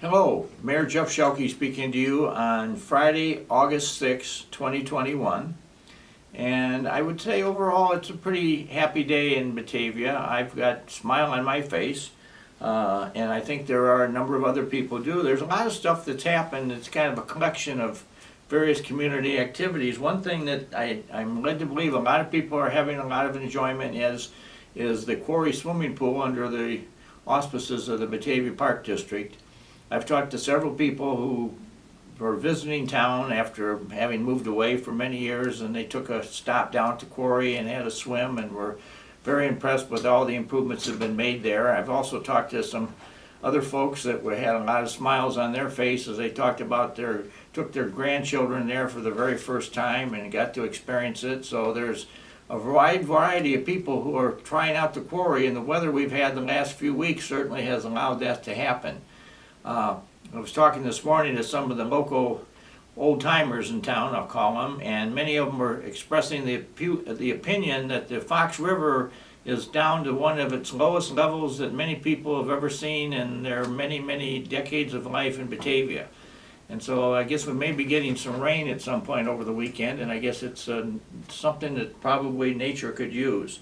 Hello, Mayor Jeff Schielke speaking to you on Friday, August 6, 2021. And I would say overall it's a pretty happy day in Batavia. I've got a smile on my face, and I think there are a number of other people do. There's a lot of stuff that's happened. It's kind of a collection of various community activities. One thing that I'm led to believe a lot of people are having a lot of enjoyment is the Quarry swimming pool under the auspices of the Batavia Park District. I've talked to several people who were visiting town after having moved away for many years, and they took a stop down to Quarry and had a swim and were very impressed with all the improvements that have been made there. I've also talked to some other folks that had a lot of smiles on their face as they talked about took their grandchildren there for the very first time and got to experience it. So there's a wide variety of people who are trying out the Quarry, and the weather we've had the last few weeks certainly has allowed that to happen. I was talking this morning to some of the local old-timers in town, I'll call them, and many of them were expressing the opinion that the Fox River is down to one of its lowest levels that many people have ever seen in their many, many decades of life in Batavia. And so I guess we may be getting some rain at some point over the weekend, and I guess it's something that probably nature could use.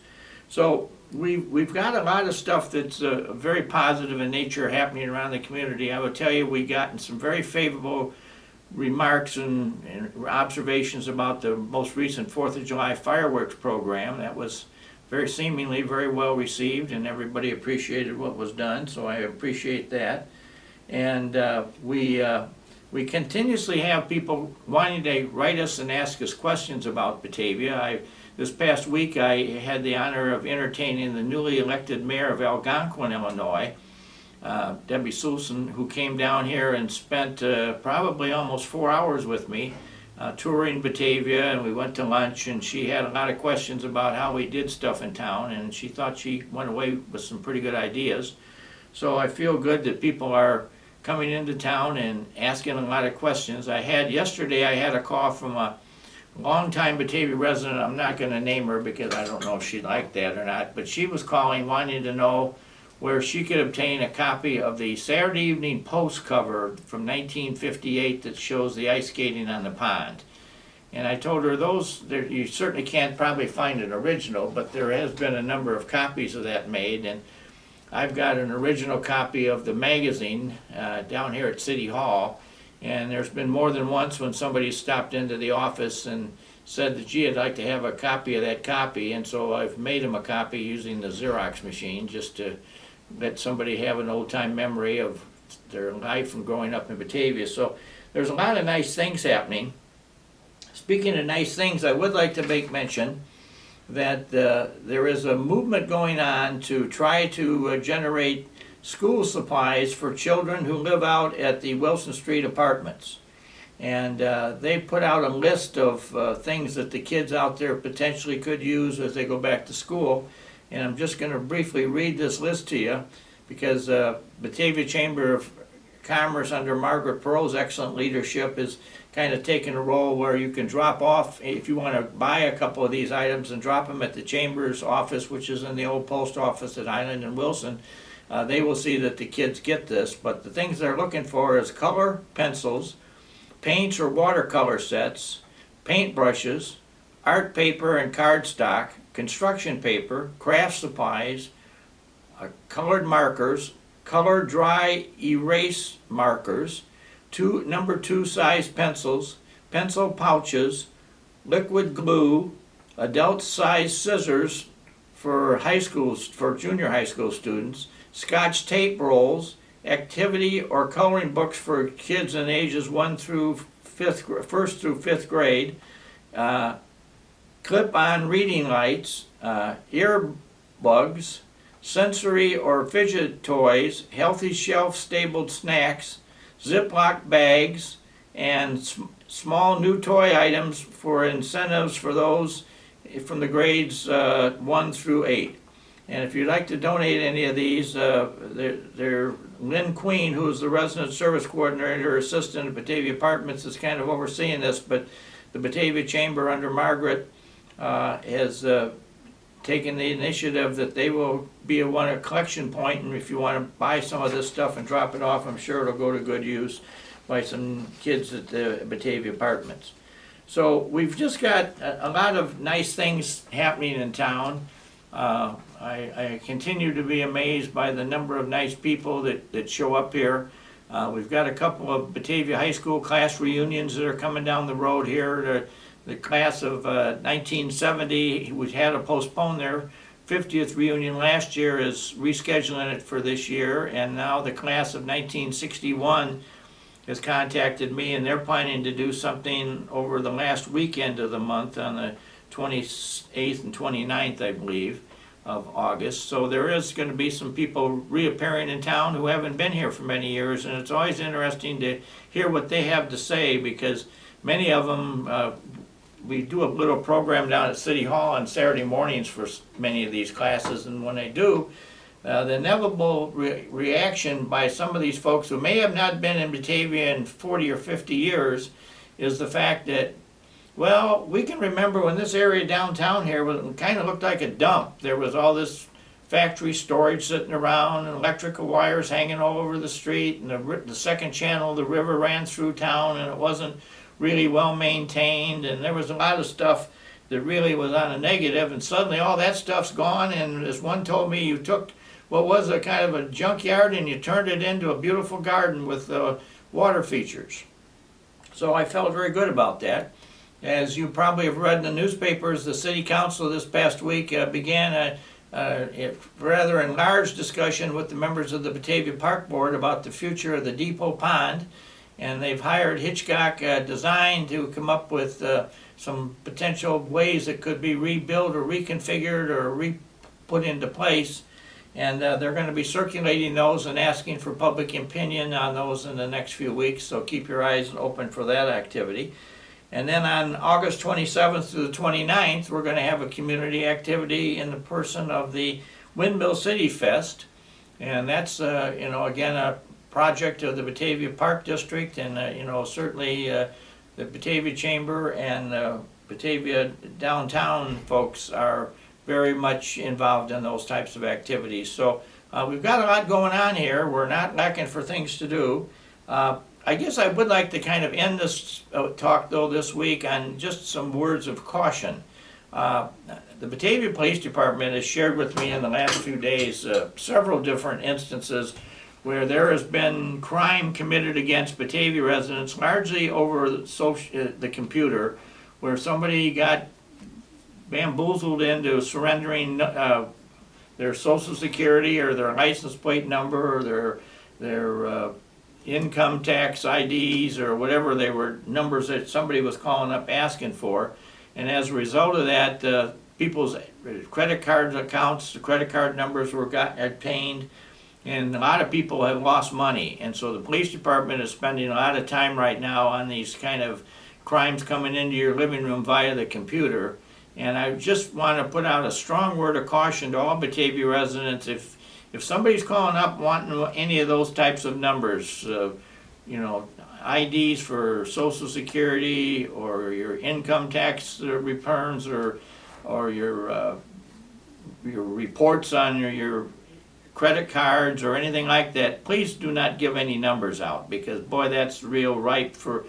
So we've got a lot of stuff that's very positive in nature happening around the community. I will tell you, we gotten some very favorable remarks and observations about the most recent 4th of July fireworks program. That was seemingly very well received, and everybody appreciated what was done, so I appreciate that. And we continuously have people wanting to write us and ask us questions about Batavia. This past week I had the honor of entertaining the newly elected mayor of Algonquin, Illinois, Debbie Sulson, who came down here and spent probably almost 4 hours with me touring Batavia, and we went to lunch, and she had a lot of questions about how we did stuff in town, and she thought she went away with some pretty good ideas. So I feel good that people are coming into town and asking a lot of questions. Yesterday I had a call from a longtime Batavia resident. I'm not going to name her because I don't know if she'd like that or not, but she was calling wanting to know where she could obtain a copy of the Saturday Evening Post cover from 1958 that shows the ice skating on the pond. And I told her you certainly can't probably find an original, but there has been a number of copies of that made, and I've got an original copy of the magazine down here at City Hall. And there's been more than once when somebody stopped into the office and said that, gee, I'd like to have a copy of that copy, and so I've made them a copy using the Xerox machine just to let somebody have an old-time memory of their life from growing up in Batavia. So there's a lot of nice things happening. Speaking of nice things, I would like to make mention that there is a movement going on to try to generate school supplies for children who live out at the Wilson Street apartments. And they put out a list of things that the kids out there potentially could use as they go back to school. And I'm just going to briefly read this list to you because Batavia Chamber of Commerce under Margaret Pearl's excellent leadership is kind of taking a role where you can drop off, if you want to buy a couple of these items and drop them at the Chamber's office, which is in the old post office at Island and Wilson. They will see that the kids get this, but the things they're looking for is color pencils, paints or watercolor sets, paint brushes, art paper and cardstock, construction paper, craft supplies, colored markers, color dry erase markers, number 2 size pencils, pencil pouches, liquid glue, adult size scissors for junior high school students, Scotch tape rolls, activity or coloring books for kids in ages 1st through 5th grade, clip-on reading lights, earbuds, sensory or fidget toys, healthy shelf-stabled snacks, Ziploc bags, and small new toy items for incentives for those from the grades 1 through 8. And if you'd like to donate any of these, Lynn Queen, who is the resident service coordinator assistant at Batavia Apartments, is kind of overseeing this, but the Batavia Chamber under Margaret has taken the initiative that they will be a collection point, and if you want to buy some of this stuff and drop it off, I'm sure it'll go to good use by some kids at the Batavia Apartments. So we've just got a lot of nice things happening in town. I continue to be amazed by the number of nice people that show up here. We've got a couple of Batavia High School class reunions that are coming down the road here. The class of 1970, which had to postpone their 50th reunion last year, is rescheduling it for this year. And now the class of 1961 has contacted me, and they're planning to do something over the last weekend of the month on the 28th and 29th, I believe, of August. So there is going to be some people reappearing in town who haven't been here for many years, and it's always interesting to hear what they have to say, because many of them, we do a little program down at City Hall on Saturday mornings for many of these classes, and when they do, the inevitable reaction by some of these folks who may have not been in Batavia in 40 or 50 years is the fact that, well, we can remember when this area downtown here kind of looked like a dump. There was all this factory storage sitting around, and electrical wires hanging all over the street, and the second channel of the river ran through town, and it wasn't really well maintained, and there was a lot of stuff that really was on a negative, and suddenly all that stuff's gone. And as one told me, you took what was a kind of a junkyard and you turned it into a beautiful garden with water features. So I felt very good about that. As you probably have read in the newspapers, the City Council this past week began a rather enlarged discussion with the members of the Batavia Park Board about the future of the Depot Pond. And they've hired Hitchcock Design to come up with some potential ways that could be rebuilt or reconfigured or put into place. And they're going to be circulating those and asking for public opinion on those in the next few weeks. So keep your eyes open for that activity. And then on August 27th to the 29th, we're going to have a community activity in the person of the Windmill City Fest. And that's, again, a project of the Batavia Park District, and certainly the Batavia Chamber and Batavia downtown folks are very much involved in those types of activities. So we've got a lot going on here. We're not lacking for things to do. I guess I would like to kind of end this talk, though, this week on just some words of caution. The Batavia Police Department has shared with me in the last few days several different instances where there has been crime committed against Batavia residents, largely over the computer, where somebody got bamboozled into surrendering their Social Security or their license plate number or their income tax IDs or whatever they were, numbers that somebody was calling up asking for. And as a result of that, people's credit card accounts, the credit card numbers were obtained, and a lot of people have lost money. And so the police department is spending a lot of time right now on these kind of crimes coming into your living room via the computer. And I just want to put out a strong word of caution to all Batavia residents. If somebody's calling up wanting any of those types of numbers, IDs for Social Security or your income tax returns or your reports on your credit cards or anything like that, please do not give any numbers out, because boy, that's real ripe for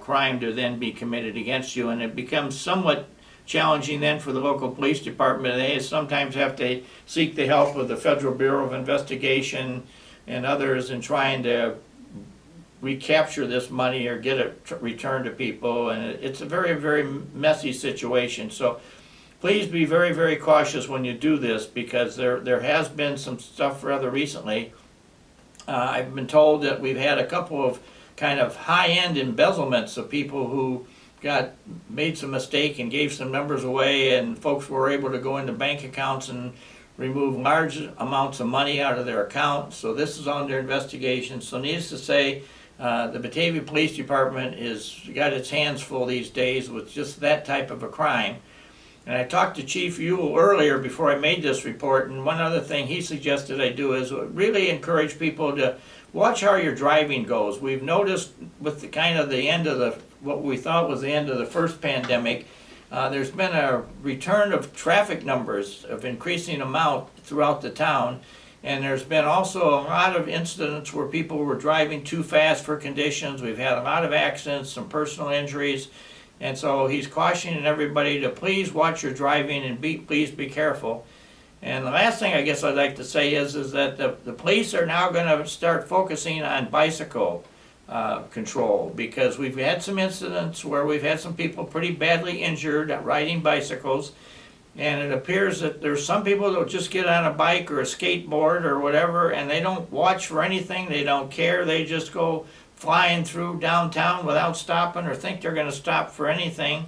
crime to then be committed against you. And it becomes somewhat challenging then for the local police department. They sometimes have to seek the help of the Federal Bureau of Investigation and others in trying to recapture this money or get it returned to people. And it's a very, very messy situation. So please be very, very cautious when you do this, because there has been some stuff rather recently. I've been told that we've had a couple of kind of high-end embezzlements of people who made some mistake and gave some numbers away, and folks were able to go into bank accounts and remove large amounts of money out of their account. So this is under investigation. So needless to say, the Batavia Police Department is got its hands full these days with just that type of a crime. And I talked to Chief Ewell earlier before I made this report, and one other thing he suggested I do is really encourage people to watch how your driving goes. We've noticed with the kind of the end of what we thought was the end of the first pandemic, There's been a return of traffic numbers of increasing amount throughout the town. And there's been also a lot of incidents where people were driving too fast for conditions. We've had a lot of accidents, some personal injuries. And so he's cautioning everybody to please watch your driving and please be careful. And the last thing I guess I'd like to say is that the police are now going to start focusing on bicycle control, because we've had some incidents where we've had some people pretty badly injured riding bicycles, and it appears that there's some people that will just get on a bike or a skateboard or whatever, and they don't watch for anything, they don't care, they just go flying through downtown without stopping or think they're going to stop for anything.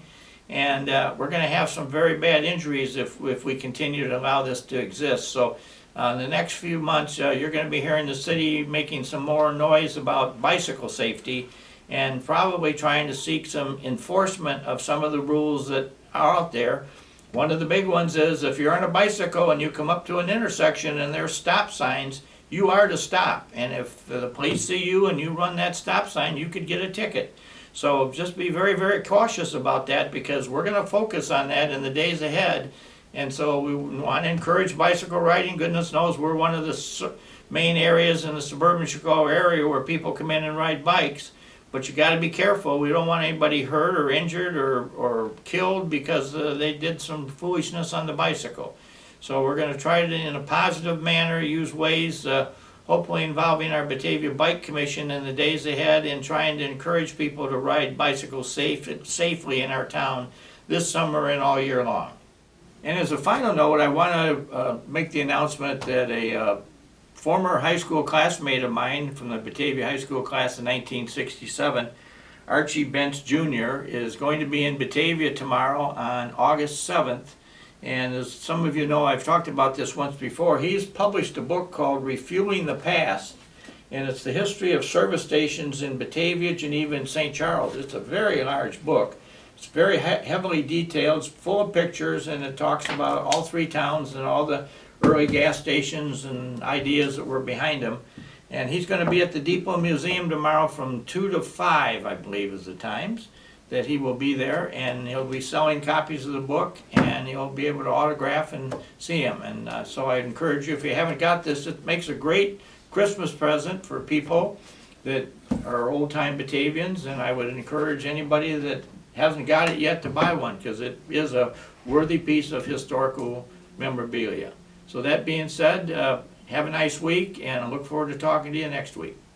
And we're going to have some very bad injuries if we continue to allow this to exist. So in the next few months, you're going to be hearing the city making some more noise about bicycle safety, and probably trying to seek some enforcement of some of the rules that are out there. One of the big ones is if you're on a bicycle and you come up to an intersection and there's stop signs, you are to stop. And if the police see you and you run that stop sign, you could get a ticket. So just be very, very cautious about that, because we're going to focus on that in the days ahead. And so we want to encourage bicycle riding. Goodness knows we're one of the main areas in the suburban Chicago area where people come in and ride bikes. But you got to be careful. We don't want anybody hurt or injured or killed because they did some foolishness on the bicycle. So we're going to try to, in a positive manner, use ways, hopefully involving our Batavia Bike Commission in the days ahead, in trying to encourage people to ride bicycles safely in our town this summer and all year long. And as a final note, I want to make the announcement that a former high school classmate of mine from the Batavia High School class of 1967, Archie Bentz Jr., is going to be in Batavia tomorrow on August 7th. And as some of you know, I've talked about this once before. He's published a book called Refueling the Past, and it's the history of service stations in Batavia, Geneva, and St. Charles. It's a very large book. It's very heavily detailed, it's full of pictures, and it talks about all three towns and all the early gas stations and ideas that were behind them. And he's going to be at the Depot Museum tomorrow from 2 to 5, I believe is the times that he will be there, and he'll be selling copies of the book, and you'll be able to autograph and see him. And so I encourage you, if you haven't got this, it makes a great Christmas present for people that are old-time Batavians, and I would encourage anybody that hasn't got it yet to buy one, because it is a worthy piece of historical memorabilia. So that being said, have a nice week, and I look forward to talking to you next week.